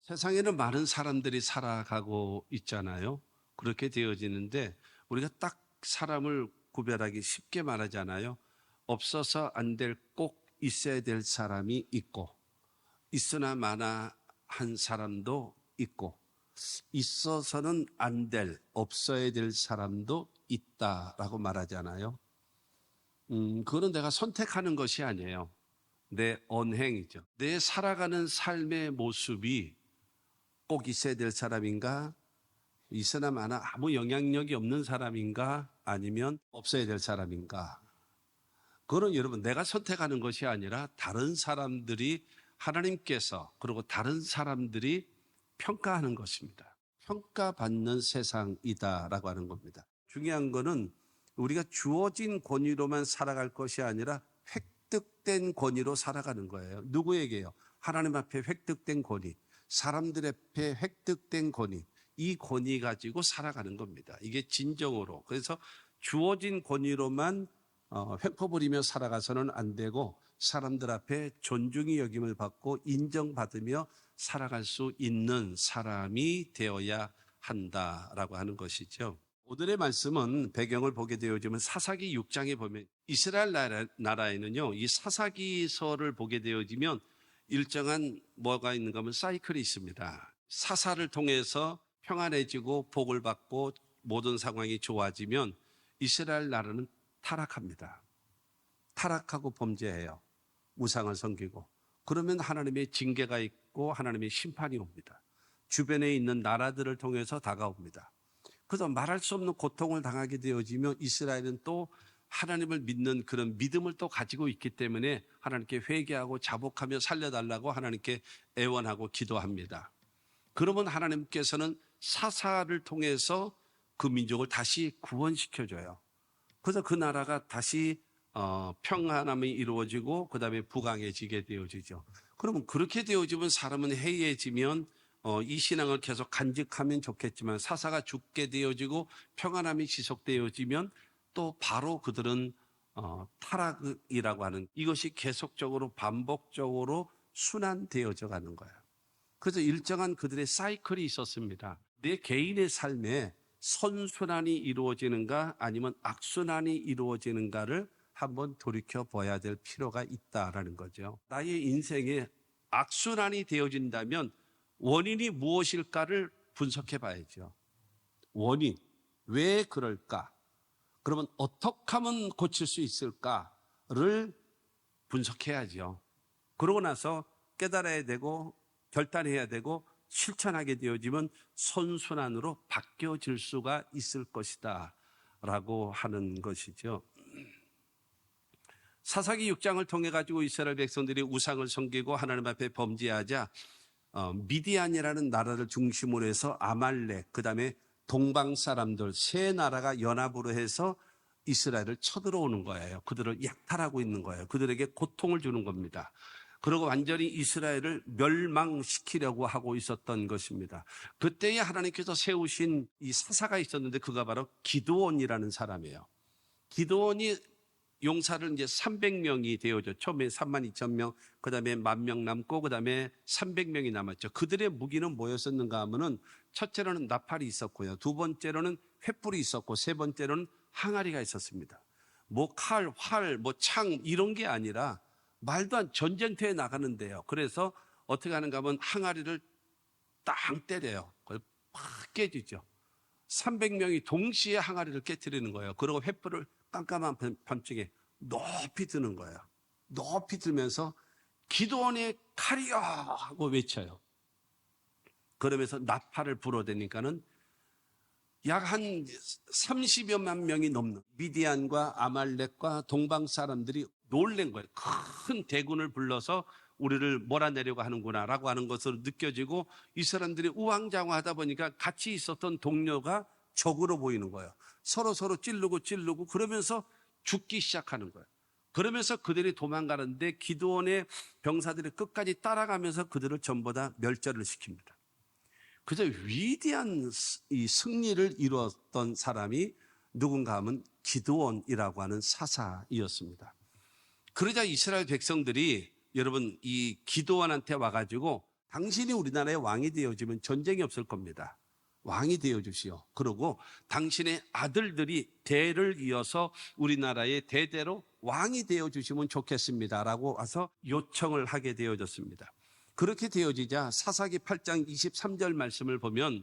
세상에는 많은 사람들이 살아가고 있잖아요. 그렇게 되어지는데 우리가 딱 사람을 구별하기 쉽게 말하잖아요. 없어서 안 될 꼭 있어야 될 사람이 있고, 있으나 마나 한 사람도 있고, 있어서는 안 될, 없어야 될 사람도 있다라고 말하잖아요. 그거는 내가 선택하는 것이 아니에요. 내 언행이죠. 내 살아가는 삶의 모습이 꼭 있어야 될 사람인가? 있으나 마나 아무 영향력이 없는 사람인가? 아니면 없어야 될 사람인가? 그거는 여러분 내가 선택하는 것이 아니라 다른 사람들이 하나님께서 그리고 다른 사람들이 평가하는 것입니다. 평가받는 세상이다라고 하는 겁니다. 중요한 거는 우리가 주어진 권위로만 살아갈 것이 아니라 획득된 권위로 살아가는 거예요. 누구에게요? 하나님 앞에 획득된 권위, 사람들 앞에 획득된 권위, 이 권위 가지고 살아가는 겁니다. 이게 진정으로. 그래서 주어진 권위로만 횡포부리며 살아가서는 안 되고 사람들 앞에 존중이 여김을 받고 인정받으며 살아갈 수 있는 사람이 되어야 한다라고 하는 것이죠. 오늘의 말씀은 배경을 보게 되어지면 사사기 6장에 보면 이스라엘 나라에는요, 이 사사기서를 보게 되어지면 일정한 뭐가 있는가 하면 사이클이 있습니다. 사사를 통해서 평안해지고 복을 받고 모든 상황이 좋아지면 이스라엘 나라는 타락합니다. 타락하고 범죄해요. 우상을 섬기고. 그러면 하나님의 징계가 있고 하나님의 심판이 옵니다. 주변에 있는 나라들을 통해서 다가옵니다. 그래서 말할 수 없는 고통을 당하게 되어지면 이스라엘은 또 하나님을 믿는 그런 믿음을 또 가지고 있기 때문에 하나님께 회개하고 자복하며 살려달라고 하나님께 애원하고 기도합니다. 그러면 하나님께서는 사사를 통해서 그 민족을 다시 구원시켜줘요. 그래서 그 나라가 다시 평안함이 이루어지고 그 다음에 부강해지게 되어지죠. 그러면 그렇게 되어지면 사람은 해이해지면 이 신앙을 계속 간직하면 좋겠지만 사사가 죽게 되어지고 평안함이 지속되어지면 또 바로 그들은 타락이라고 하는 이것이 계속적으로 반복적으로 순환되어져 가는 거예요. 그래서 일정한 그들의 사이클이 있었습니다. 내 개인의 삶에 선순환이 이루어지는가 아니면 악순환이 이루어지는가를 한번 돌이켜 봐야 될 필요가 있다라는 거죠. 나의 인생에 악순환이 되어진다면 원인이 무엇일까를 분석해 봐야죠. 원인, 왜 그럴까? 그러면 어떻게 하면 고칠 수 있을까를 분석해야죠. 그러고 나서 깨달아야 되고 결단해야 되고 실천하게 되어지면 선순환으로 바뀌어질 수가 있을 것이다 라고 하는 것이죠. 사사기 6장을 통해 가지고 이스라엘 백성들이 우상을 섬기고 하나님 앞에 범죄하자 미디안이라는 나라를 중심으로 해서 아말렉, 그 다음에 동방 사람들 세 나라가 연합으로 해서 이스라엘을 쳐들어오는 거예요. 그들을 약탈하고 있는 거예요. 그들에게 고통을 주는 겁니다. 그리고 완전히 이스라엘을 멸망시키려고 하고 있었던 것입니다. 그때에 하나님께서 세우신 이 사사가 있었는데 그가 바로 기드온이라는 사람이에요. 기드온이 용사를 이제 300명이 되어져. 처음에 32,000명, 그 다음에 10,000명 남고, 그 다음에 300명이 남았죠. 그들의 무기는 뭐였었는가 하면은 첫째로는 나팔이 있었고요. 두 번째로는 횃불이 있었고, 세 번째로는 항아리가 있었습니다. 뭐 칼, 활, 뭐 창 이런 게 아니라 말도 안 전쟁터에 나가는데요. 그래서 어떻게 하는가 하면 항아리를 땅 때려요. 그래서 팍 깨지죠. 300명이 동시에 항아리를 깨뜨리는 거예요. 그리고 횃불을 깜깜한 밤중에 높이 드는 거예요. 높이 들면서 기드온의 칼이여 하고 외쳐요. 그러면서 나팔을 불어대니까는 약 한 30여만 명이 넘는 미디안과 아말렉과 동방 사람들이 놀란 거예요. 큰 대군을 불러서 우리를 몰아내려고 하는구나 라고 하는 것으로 느껴지고 이 사람들이 우왕좌왕하다 보니까 같이 있었던 동료가 적으로 보이는 거예요. 서로 찌르고 그러면서 죽기 시작하는 거예요. 그러면서 그들이 도망가는데 기드온의 병사들이 끝까지 따라가면서 그들을 전부 다 멸절을 시킵니다. 그래서 위대한 이 승리를 이루었던 사람이 누군가 하면 기드온이라고 하는 사사이었습니다. 그러자 이스라엘 백성들이 여러분 이 기드온한테 와가지고 당신이 우리나라의 왕이 되어지면 전쟁이 없을 겁니다. 왕이 되어주시오. 그리고 당신의 아들들이 대를 이어서 우리나라의 대대로 왕이 되어주시면 좋겠습니다라고 와서 요청을 하게 되어졌습니다. 그렇게 되어지자 사사기 8장 23절 말씀을 보면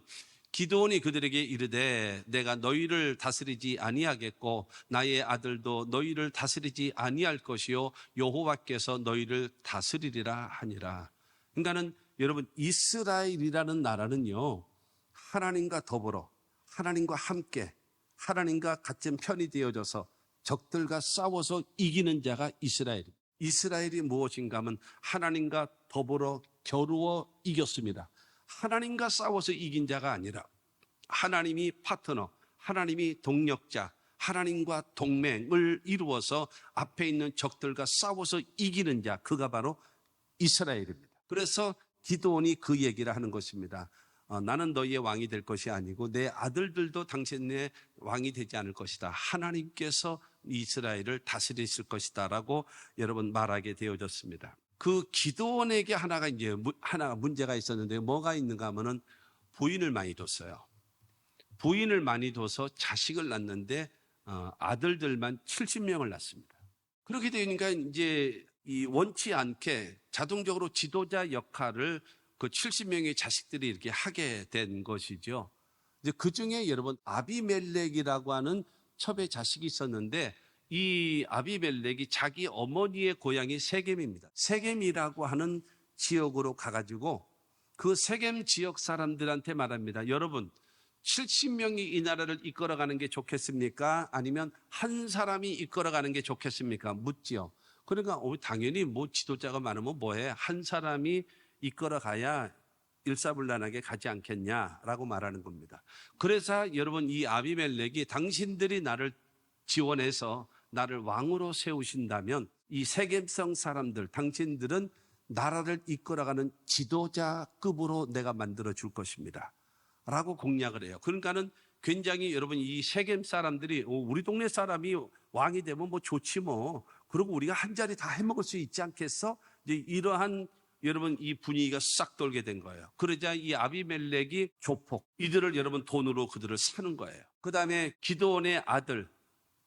기드온이 그들에게 이르되 내가 너희를 다스리지 아니하겠고 나의 아들도 너희를 다스리지 아니할 것이요 여호와께서 너희를 다스리리라 하니라. 그러니까는 여러분, 이스라엘이라는 나라는요, 하나님과 더불어 하나님과 함께 하나님과 같은 편이 되어져서 적들과 싸워서 이기는 자가 이스라엘입니다. 이스라엘이 무엇인가 하면 하나님과 더불어 겨루어 이겼습니다. 하나님과 싸워서 이긴 자가 아니라 하나님이 파트너, 하나님이 동력자, 하나님과 동맹을 이루어서 앞에 있는 적들과 싸워서 이기는 자, 그가 바로 이스라엘입니다. 그래서 기드온이 그 얘기를 하는 것입니다. 나는 너희의 왕이 될 것이 아니고 내 아들들도 당신의 왕이 되지 않을 것이다. 하나님께서 이스라엘을 다스리실 것이다 라고 여러분 말하게 되어졌습니다. 그 기드온에게 하나가 문제가 있었는데 뭐가 있는가 하면은 부인을 많이 뒀어요. 부인을 많이 둬서 자식을 낳는데 아들들만 70명을 낳습니다. 그렇게 되니까 이제 이 원치 않게 자동적으로 지도자 역할을 그 70명의 자식들이 이렇게 하게 된 것이죠. 이제 그 중에 여러분 아비멜렉이라고 하는 첩의 자식이 있었는데 이 아비멜렉이 자기 어머니의 고향이 세겜입니다. 세겜이라고 하는 지역으로 가가지고 그 세겜 지역 사람들한테 말합니다. 여러분 70명이 이 나라를 이끌어가는 게 좋겠습니까? 아니면 한 사람이 이끌어가는 게 좋겠습니까? 묻지요. 그러니까 당연히 뭐 지도자가 많으면 뭐해? 한 사람이 이끌어가야 일사불란하게 가지 않겠냐라고 말하는 겁니다. 그래서 여러분 이 아비멜렉이 당신들이 나를 지원해서 나를 왕으로 세우신다면 이 세겜성 사람들, 당신들은 나라를 이끌어가는 지도자급으로 내가 만들어 줄 것입니다 라고 공약을 해요. 그러니까는 굉장히 여러분 이 세겜 사람들이 우리 동네 사람이 왕이 되면 뭐 좋지 뭐, 그리고 우리가 한 자리 다 해먹을 수 있지 않겠어? 이제 이러한 여러분 이 분위기가 싹 돌게 된 거예요. 그러자 이 아비멜렉이 조폭, 이들을 여러분 돈으로 그들을 사는 거예요. 그 다음에 기드온의 아들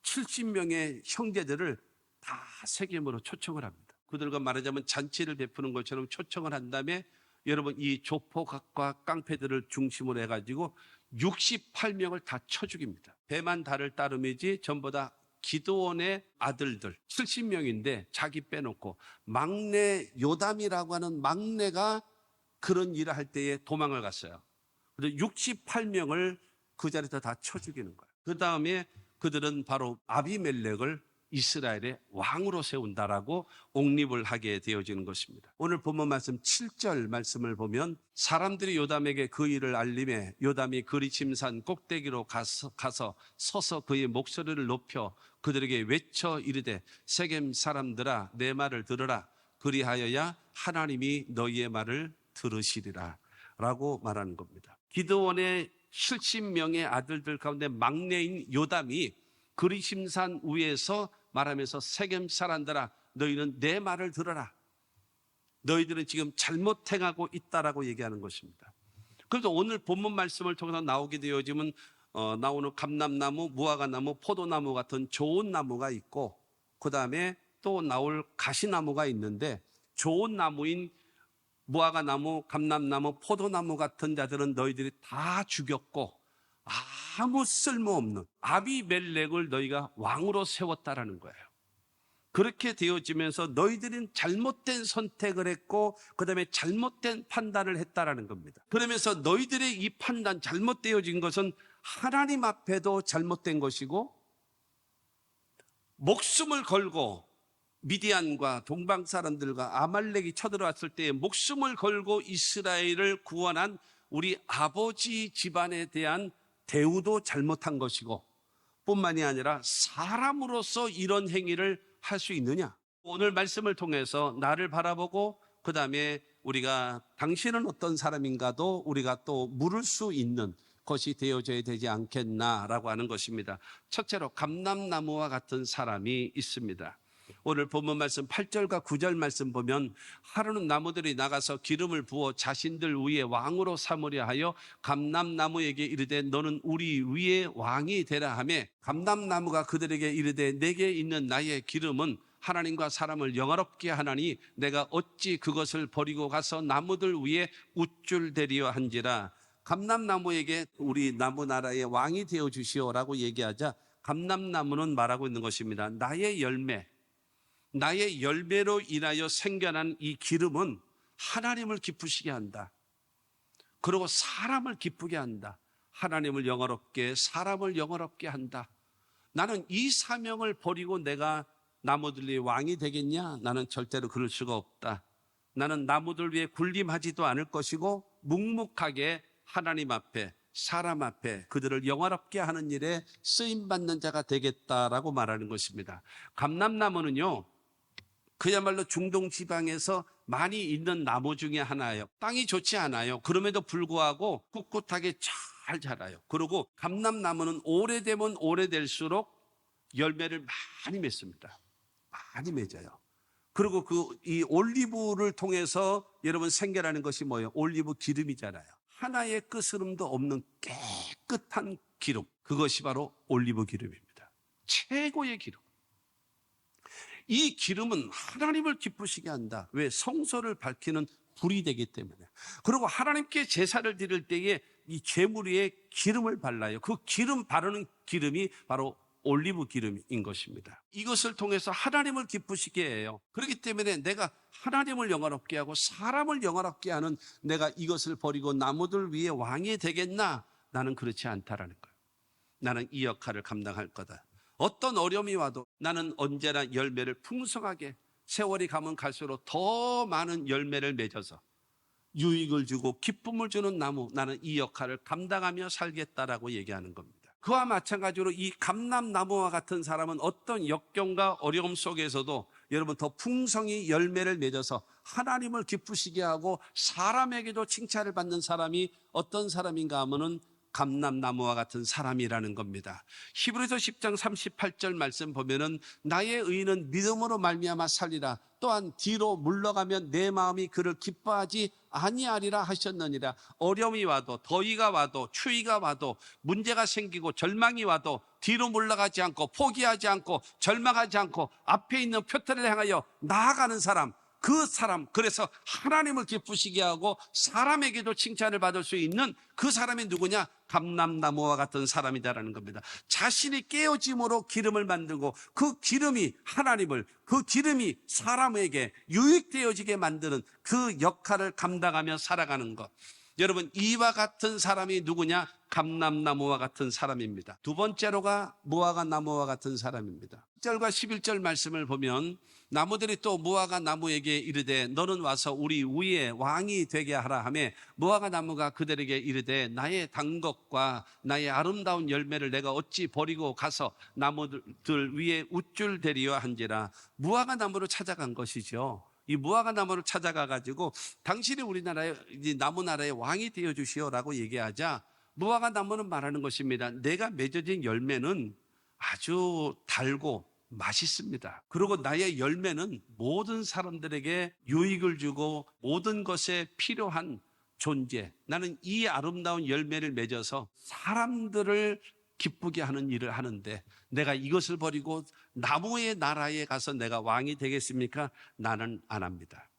70명의 형제들을 다 세겜으로 초청을 합니다. 그들과 말하자면 잔치를 베푸는 것처럼 초청을 한 다음에 여러분 이 조폭과 깡패들을 중심으로 해가지고 68명을 다 쳐 죽입니다. 배만 달을 따름이지 전부 다 기드온의 아들들 70명인데 자기 빼놓고 막내 요담이라고 하는 막내가 그런 일을 할 때에 도망을 갔어요. 그래서 68명을 그 자리에서 다 쳐 죽이는 거예요. 그 다음에 그들은 바로 아비멜렉을 이스라엘의 왕으로 세운다라고 옹립을 하게 되어지는 것입니다. 오늘 본문 말씀 7절 말씀을 보면 사람들이 요담에게 그 일을 알림해 요담이 그리심산 꼭대기로 가서 서서 그의 목소리를 높여 그들에게 외쳐 이르되 세겜 사람들아 내 말을 들으라 그리하여야 하나님이 너희의 말을 들으시리라 라고 말하는 겁니다. 기드온의 70명의 아들들 가운데 막내인 요담이 그리심산 위에서 말하면서 세겜 사람들아 너희는 내 말을 들어라. 너희들은 지금 잘못 행하고 있다라고 얘기하는 것입니다. 그래서 오늘 본문 말씀을 통해서 나오게 되어지면 나오는 감람나무, 무화과나무, 포도나무 같은 좋은 나무가 있고 그 다음에 또 나올 가시나무가 있는데 좋은 나무인 무화과나무, 감람나무, 포도나무 같은 자들은 너희들이 다 죽였고 아무 쓸모없는 아비멜렉을 너희가 왕으로 세웠다라는 거예요. 그렇게 되어지면서 너희들은 잘못된 선택을 했고 그 다음에 잘못된 판단을 했다라는 겁니다. 그러면서 너희들의 이 판단 잘못되어진 것은 하나님 앞에도 잘못된 것이고 목숨을 걸고 미디안과 동방 사람들과 아말렉이 쳐들어왔을 때 목숨을 걸고 이스라엘을 구원한 우리 아버지 집안에 대한 대우도 잘못한 것이고 뿐만이 아니라 사람으로서 이런 행위를 할 수 있느냐? 오늘 말씀을 통해서 나를 바라보고 그 다음에 우리가 당신은 어떤 사람인가도 우리가 또 물을 수 있는 것이 되어져야 되지 않겠나라고 하는 것입니다. 첫째로 감람나무와 같은 사람이 있습니다. 오늘 본문 말씀 8절과 9절 말씀 보면 하루는 나무들이 나가서 기름을 부어 자신들 위에 왕으로 삼으려 하여 감람나무에게 이르되 너는 우리 위에 왕이 되라 하며 감람나무가 그들에게 이르되 내게 있는 나의 기름은 하나님과 사람을 영화롭게 하나니 내가 어찌 그것을 버리고 가서 나무들 위에 우쭐대리어 한지라. 감람나무에게 우리 나무 나라의 왕이 되어 주시오라고 얘기하자 감람나무는 말하고 있는 것입니다. 나의 열매로 인하여 생겨난 이 기름은 하나님을 기쁘시게 한다. 그리고 사람을 기쁘게 한다. 하나님을 영화롭게, 사람을 영화롭게 한다. 나는 이 사명을 버리고 내가 나무들 위에 왕이 되겠냐? 나는 절대로 그럴 수가 없다. 나는 나무들 위에 군림하지도 않을 것이고 묵묵하게 하나님 앞에, 사람 앞에 그들을 영화롭게 하는 일에 쓰임받는 자가 되겠다라고 말하는 것입니다. 감람나무는요, 그야말로 중동 지방에서 많이 있는 나무 중에 하나예요. 땅이 좋지 않아요. 그럼에도 불구하고 꿋꿋하게 잘 자라요. 그리고 감람나무는 오래되면 오래될수록 열매를 많이 맺습니다. 많이 맺어요. 그리고 이 올리브를 통해서 여러분 생겨나는 것이 뭐예요? 올리브 기름이잖아요. 하나의 끝스름도 없는 깨끗한 기름. 그것이 바로 올리브 기름입니다. 최고의 기름. 이 기름은 하나님을 기쁘시게 한다. 왜? 성소를 밝히는 불이 되기 때문에. 그리고 하나님께 제사를 드릴 때에 이 제물 위에 기름을 발라요. 그 기름 바르는 기름이 바로 올리브 기름인 것입니다. 이것을 통해서 하나님을 기쁘시게 해요. 그렇기 때문에 내가 하나님을 영화롭게 하고 사람을 영화롭게 하는 내가 이것을 버리고 나무들 위에 왕이 되겠나? 나는 그렇지 않다라는 거예요. 나는 이 역할을 감당할 거다. 어떤 어려움이 와도 나는 언제나 열매를 풍성하게, 세월이 가면 갈수록 더 많은 열매를 맺어서 유익을 주고 기쁨을 주는 나무, 나는 이 역할을 감당하며 살겠다라고 얘기하는 겁니다. 그와 마찬가지로 이 감람나무와 같은 사람은 어떤 역경과 어려움 속에서도 여러분 더 풍성히 열매를 맺어서 하나님을 기쁘시게 하고 사람에게도 칭찬을 받는 사람이 어떤 사람인가 하면은 감람나무와 같은 사람이라는 겁니다. 히브리서 10장 38절 말씀 보면은 나의 의인은 믿음으로 말미암아 살리라. 또한 뒤로 물러가면 내 마음이 그를 기뻐하지 아니하리라 하셨느니라. 어려움이 와도 더위가 와도 추위가 와도 문제가 생기고 절망이 와도 뒤로 물러가지 않고 포기하지 않고 절망하지 않고 앞에 있는 표태를 향하여 나아가는 사람, 그 사람, 그래서 하나님을 기쁘시게 하고 사람에게도 칭찬을 받을 수 있는 그 사람이 누구냐? 감람나무와 같은 사람이다라는 겁니다. 자신이 깨어짐으로 기름을 만들고 그 기름이 하나님을, 그 기름이 사람에게 유익되어지게 만드는 그 역할을 감당하며 살아가는 것. 여러분, 이와 같은 사람이 누구냐? 감람나무와 같은 사람입니다. 두 번째로가 무화과 나무와 같은 사람입니다. 10절과 11절 말씀을 보면 나무들이 또 무화과 나무에게 이르되 너는 와서 우리 위에 왕이 되게 하라 하며 무화과 나무가 그들에게 이르되 나의 단 것과 나의 아름다운 열매를 내가 어찌 버리고 가서 나무들 위에 우쭐대리어 한지라. 무화과 나무를 찾아간 것이죠. 이 무화과 나무를 찾아가 가지고 당신이 우리나라의 나무 나라의 왕이 되어 주시오라고 얘기하자 무화과 나무는 말하는 것입니다. 내가 맺어진 열매는 아주 달고 맛있습니다. 그리고 나의 열매는 모든 사람들에게 유익을 주고 모든 것에 필요한 존재. 나는 이 아름다운 열매를 맺어서 사람들을 기쁘게 하는 일을 하는데 내가 이것을 버리고 나무의 나라에 가서 내가 왕이 되겠습니까? 나는 안 합니다.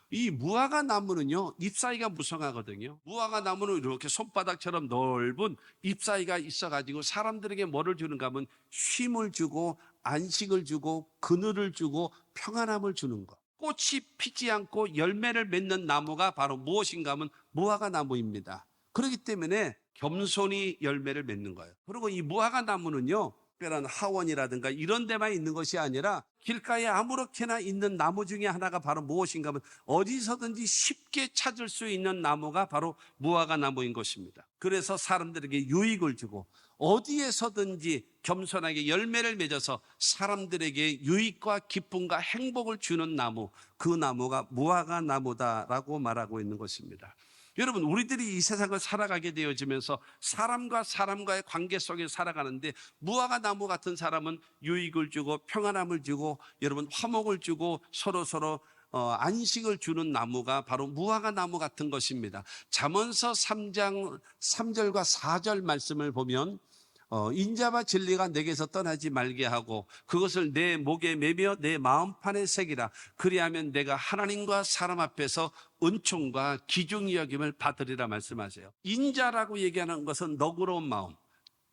이 무화과 나무는요, 잎사귀가 무성하거든요. 무화과 나무는 이렇게 손바닥처럼 넓은 잎사귀가 있어가지고 사람들에게 뭐를 주는가 하면 쉼을 주고 안식을 주고 그늘을 주고 평안함을 주는 것. 꽃이 피지 않고 열매를 맺는 나무가 바로 무엇인가 하면 무화과 나무입니다. 그렇기 때문에 겸손히 열매를 맺는 거예요. 그리고 이 무화과 나무는요, 특별한 하원이라든가 이런 데만 있는 것이 아니라 길가에 아무렇게나 있는 나무 중에 하나가 바로 무엇인가 하면 어디서든지 쉽게 찾을 수 있는 나무가 바로 무화과 나무인 것입니다. 그래서 사람들에게 유익을 주고 어디에서든지 겸손하게 열매를 맺어서 사람들에게 유익과 기쁨과 행복을 주는 나무, 그 나무가 무화과 나무다라고 말하고 있는 것입니다. 여러분, 우리들이 이 세상을 살아가게 되어지면서 사람과 사람과의 관계 속에 살아가는데, 무화과 나무 같은 사람은 유익을 주고 평안함을 주고 여러분 화목을 주고 서로 안식을 주는 나무가 바로 무화과 나무 같은 것입니다. 잠언서 3장 3절과 4절 말씀을 보면 인자와 진리가 내게서 떠나지 말게 하고 그것을 내 목에 매며 내 마음판에 새기라. 그리하면 내가 하나님과 사람 앞에서 은총과 기중이 여김을 받으리라 말씀하세요. 인자라고 얘기하는 것은 너그러운 마음,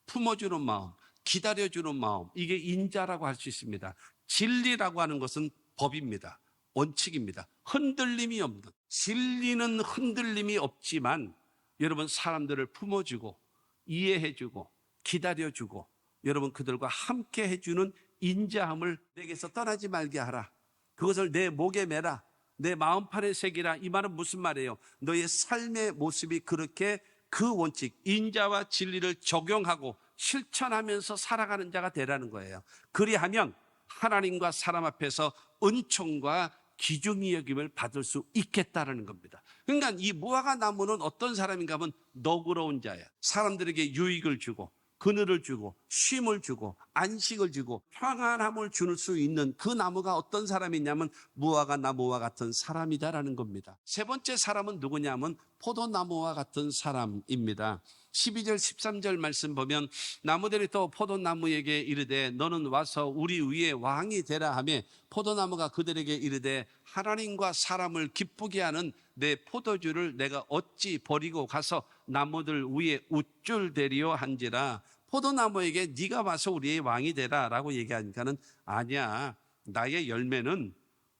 품어주는 마음, 기다려주는 마음, 이게 인자라고 할 수 있습니다. 진리라고 하는 것은 법입니다. 원칙입니다. 흔들림이 없는, 진리는 흔들림이 없지만 여러분 사람들을 품어주고 이해해주고 기다려주고 여러분 그들과 함께 해주는 인자함을 내게서 떠나지 말게 하라. 그것을 내 목에 매라. 내 마음판에 새기라. 이 말은 무슨 말이에요? 너의 삶의 모습이 그렇게 그 원칙, 인자와 진리를 적용하고 실천하면서 살아가는 자가 되라는 거예요. 그리하면 하나님과 사람 앞에서 은총과 기중이 여김을 받을 수 있겠다라는 겁니다. 그러니까 이 무화과 나무는 어떤 사람인가 하면 너그러운 자야. 사람들에게 유익을 주고 그늘을 주고 쉼을 주고 안식을 주고 평안함을 줄 수 있는 그 나무가 어떤 사람이냐면 무화과 나무와 같은 사람이다라는 겁니다. 세 번째 사람은 누구냐면 포도나무와 같은 사람입니다. 12절 13절 말씀 보면 나무들이 또 포도나무에게 이르되 너는 와서 우리 위에 왕이 되라 하며 포도나무가 그들에게 이르되 하나님과 사람을 기쁘게 하는 내 포도주를 내가 어찌 버리고 가서 나무들 위에 우쭐대리오 한지라. 포도나무에게 네가 와서 우리의 왕이 되라 라고 얘기하니까는 아니야, 나의 열매는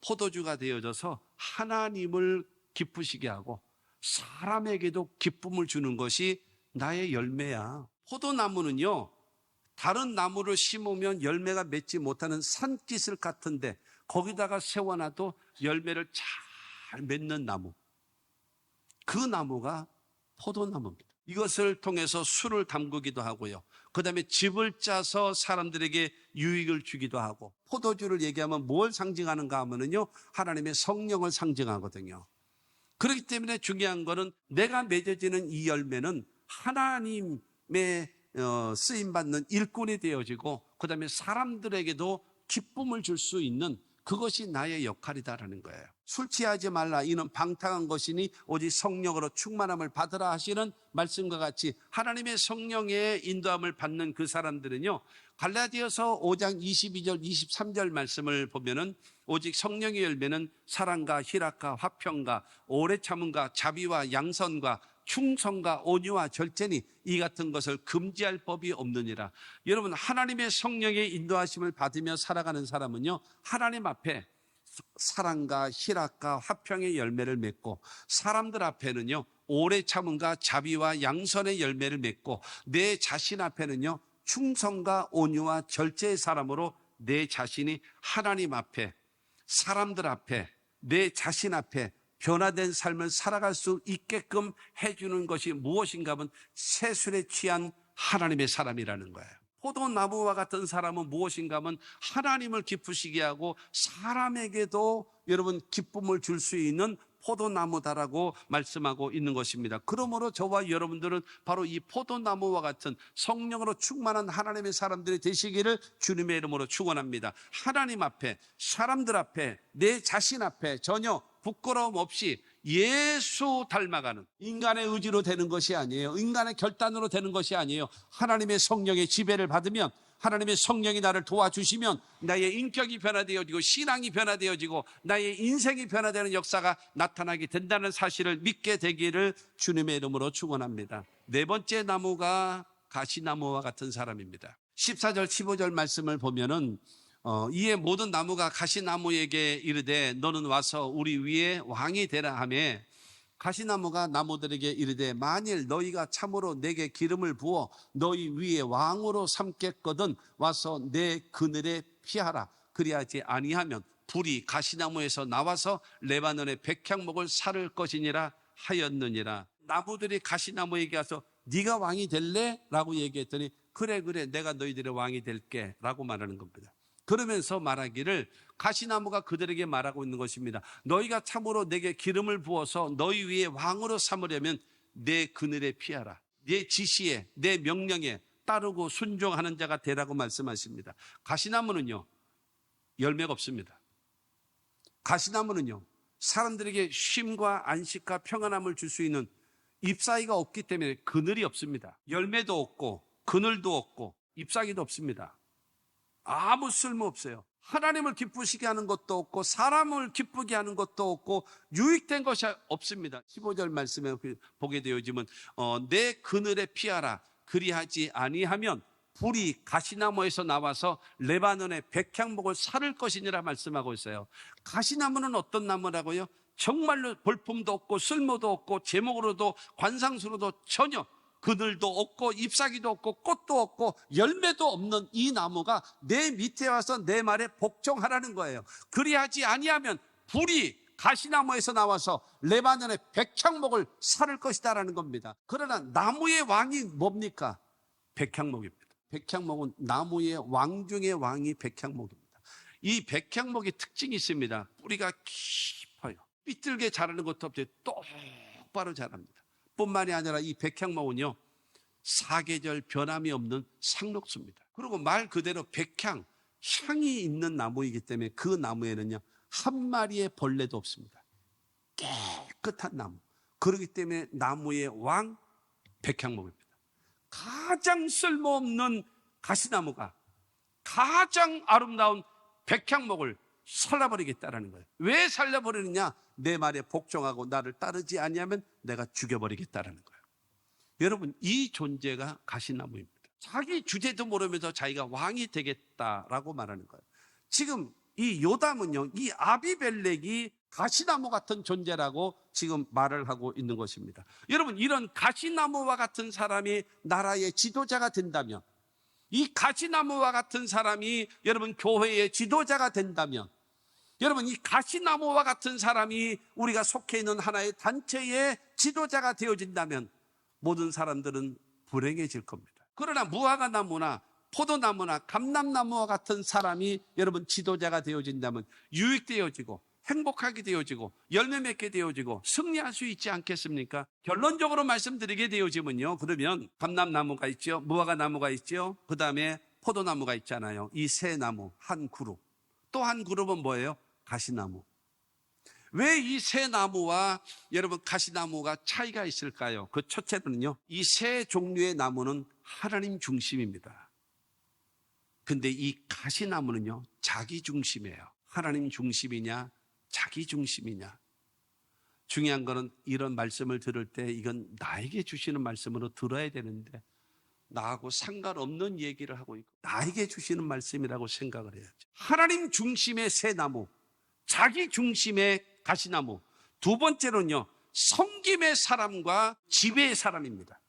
포도주가 되어져서 하나님을 기쁘시게 하고 사람에게도 기쁨을 주는 것이 나의 열매야. 포도나무는요, 다른 나무를 심으면 열매가 맺지 못하는 산기슭 같은데 거기다가 세워놔도 열매를 잘 맺는 나무, 그 나무가 포도나무입니다. 이것을 통해서 술을 담그기도 하고요, 그 다음에 즙을 짜서 사람들에게 유익을 주기도 하고, 포도주를 얘기하면 뭘 상징하는가 하면요, 하나님의 성령을 상징하거든요. 그렇기 때문에 중요한 거는 내가 맺어지는 이 열매는 하나님의 쓰임받는 일꾼이 되어지고 그 다음에 사람들에게도 기쁨을 줄 수 있는 그것이 나의 역할이다라는 거예요. 술 취하지 말라, 이는 방탕한 것이니 오직 성령으로 충만함을 받으라 하시는 말씀과 같이 하나님의 성령의 인도함을 받는 그 사람들은요, 갈라디아서 5장 22절 23절 말씀을 보면은 오직 성령의 열매는 사랑과 희락과 화평과 오래 참음과 자비와 양선과 충성과 온유와 절제니 이 같은 것을 금지할 법이 없느니라. 여러분, 하나님의 성령의 인도하심을 받으며 살아가는 사람은요, 하나님 앞에 사랑과 희락과 화평의 열매를 맺고 사람들 앞에는요 오래 참음과 자비와 양선의 열매를 맺고 내 자신 앞에는요 충성과 온유와 절제의 사람으로 내 자신이 하나님 앞에, 사람들 앞에, 내 자신 앞에 변화된 삶을 살아갈 수 있게끔 해주는 것이 무엇인가 하면 세술에 취한 하나님의 사람이라는 거예요. 포도나무와 같은 사람은 무엇인가 하면 하나님을 기쁘시게 하고 사람에게도 여러분 기쁨을 줄 수 있는 포도나무다라고 말씀하고 있는 것입니다. 그러므로 저와 여러분들은 바로 이 포도나무와 같은 성령으로 충만한 하나님의 사람들이 되시기를 주님의 이름으로 축원합니다. 하나님 앞에, 사람들 앞에, 내 자신 앞에 전혀 부끄러움 없이 예수 닮아가는, 인간의 의지로 되는 것이 아니에요. 인간의 결단으로 되는 것이 아니에요. 하나님의 성령의 지배를 받으면, 하나님의 성령이 나를 도와주시면 나의 인격이 변화되어지고 신앙이 변화되어지고 나의 인생이 변화되는 역사가 나타나게 된다는 사실을 믿게 되기를 주님의 이름으로 축원합니다. 네 번째 나무가 가시나무와 같은 사람입니다. 14절 15절 말씀을 보면은 이에 모든 나무가 가시나무에게 이르되 너는 와서 우리 위에 왕이 되라 하며, 가시나무가 나무들에게 이르되 만일 너희가 참으로 내게 기름을 부어 너희 위에 왕으로 삼겠거든 와서 내 그늘에 피하라. 그리하지 아니하면 불이 가시나무에서 나와서 레바논의 백향목을 사를 것이니라 하였느니라. 나무들이 가시나무에게 와서 네가 왕이 될래? 라고 얘기했더니 그래 내가 너희들의 왕이 될게 라고 말하는 겁니다. 그러면서 말하기를 가시나무가 그들에게 말하고 있는 것입니다. 너희가 참으로 내게 기름을 부어서 너희 위에 왕으로 삼으려면 내 그늘에 피하라. 내 지시에, 내 명령에 따르고 순종하는 자가 되라고 말씀하십니다. 가시나무는요, 열매가 없습니다. 가시나무는요, 사람들에게 쉼과 안식과 평안함을 줄 수 있는 잎사귀가 없기 때문에 그늘이 없습니다. 열매도 없고 그늘도 없고 잎사귀도 없습니다. 아무 쓸모 없어요. 하나님을 기쁘시게 하는 것도 없고 사람을 기쁘게 하는 것도 없고 유익된 것이 없습니다. 15절 말씀에 보게 되어지면 내 그늘에 피하라. 그리하지 아니하면 불이 가시나무에서 나와서 레바논의 백향목을 살을 것이니라 말씀하고 있어요. 가시나무는 어떤 나무라고요? 정말로 볼품도 없고 쓸모도 없고 제목으로도 관상수로도 전혀 그늘도 없고 잎사귀도 없고 꽃도 없고 열매도 없는 이 나무가 내 밑에 와서 내 말에 복종하라는 거예요. 그리하지 아니하면 불이 가시나무에서 나와서 레바논의 백향목을 살을 것이다라는 겁니다. 그러나 나무의 왕이 뭡니까? 백향목입니다. 백향목은 나무의 왕 중의 왕이 백향목입니다. 이 백향목의 특징이 있습니다. 뿌리가 깊어요. 삐뚤게 자라는 것도 없이 똑바로 자랍니다. 뿐만이 아니라 이 백향목은요, 사계절 변함이 없는 상록수입니다. 그리고 말 그대로 백향, 향이 있는 나무이기 때문에 그 나무에는요, 한 마리의 벌레도 없습니다. 깨끗한 나무. 그렇기 때문에 나무의 왕 백향목입니다. 가장 쓸모없는 가시나무가 가장 아름다운 백향목을 살라버리겠다라는 거예요. 왜 살려버리느냐? 내 말에 복종하고 나를 따르지 아니하면 내가 죽여버리겠다라는 거예요. 여러분, 이 존재가 가시나무입니다. 자기 주제도 모르면서 자기가 왕이 되겠다라고 말하는 거예요. 지금 이 요담은요, 이 아비멜렉이 가시나무 같은 존재라고 지금 말을 하고 있는 것입니다. 여러분, 이런 가시나무와 같은 사람이 나라의 지도자가 된다면, 이 가시나무와 같은 사람이 여러분 교회의 지도자가 된다면, 여러분 이 가시나무와 같은 사람이 우리가 속해 있는 하나의 단체의 지도자가 되어진다면 모든 사람들은 불행해질 겁니다. 그러나 무화과나무나 포도나무나 감람나무와 같은 사람이 여러분 지도자가 되어진다면 유익되어지고 행복하게 되어지고 열매 맺게 되어지고 승리할 수 있지 않겠습니까? 결론적으로 말씀드리게 되어지면요, 그러면 감람나무가 있죠, 무화과나무가 있죠, 그 다음에 포도나무가 있잖아요. 이 세 나무 한 그룹, 또 한 그룹은 뭐예요? 가시나무. 왜 이 세 나무와 여러분 가시나무가 차이가 있을까요? 그 첫째는요, 이 세 종류의 나무는 하나님 중심입니다. 근데 이 가시나무는요, 자기 중심이에요. 하나님 중심이냐 자기 중심이냐. 중요한 거는 이런 말씀을 들을 때 이건 나에게 주시는 말씀으로 들어야 되는데 나하고 상관없는 얘기를 하고 있고 나에게 주시는 말씀이라고 생각을 해야죠. 하나님 중심의 새 나무, 자기 중심의 가시나무. 두 번째로는요, 섬김의 사람과 지배의 사람입니다.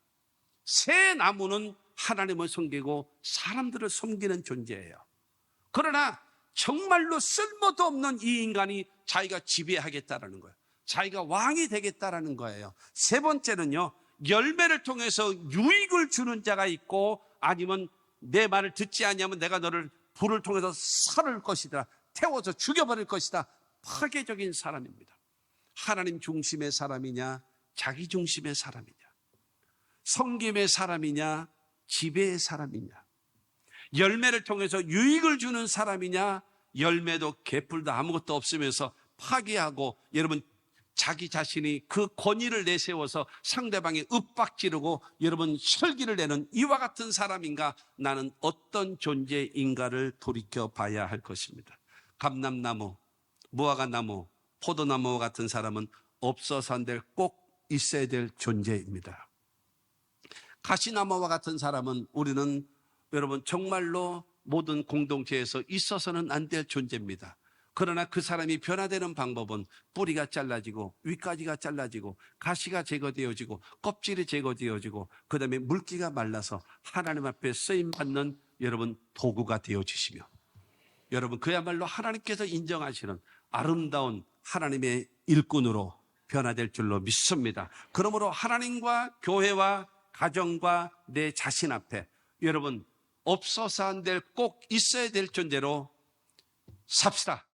새 나무는 하나님을 섬기고 사람들을 섬기는 존재예요. 그러나 정말로 쓸모도 없는 이 인간이 자기가 지배하겠다라는 거예요. 자기가 왕이 되겠다라는 거예요. 세 번째는요, 열매를 통해서 유익을 주는 자가 있고, 아니면 내 말을 듣지 아니하면 내가 너를 불을 통해서 살을 것이다, 태워서 죽여버릴 것이다. 파괴적인 사람입니다. 하나님 중심의 사람이냐 자기 중심의 사람이냐, 섬김의 사람이냐 지배의 사람이냐, 열매를 통해서 유익을 주는 사람이냐, 열매도 개뿔도 아무것도 없으면서 파괴하고 여러분 자기 자신이 그 권위를 내세워서 상대방이 윽박지르고 여러분 혈기를 내는 이와 같은 사람인가, 나는 어떤 존재인가를 돌이켜 봐야 할 것입니다. 감람나무, 무화과나무, 포도나무와 같은 사람은 없어서 안 될, 꼭 있어야 될 존재입니다. 가시나무와 같은 사람은 우리는 여러분 정말로 모든 공동체에서 있어서는 안 될 존재입니다. 그러나 그 사람이 변화되는 방법은 뿌리가 잘라지고 윗가지가 잘라지고 가시가 제거되어지고 껍질이 제거되어지고 그 다음에 물기가 말라서 하나님 앞에 쓰임받는 여러분 도구가 되어지시며, 여러분 그야말로 하나님께서 인정하시는 아름다운 하나님의 일꾼으로 변화될 줄로 믿습니다. 그러므로 하나님과 교회와 가정과 내 자신 앞에 여러분 없어서 안 될, 꼭 있어야 될 존재로 삽시다.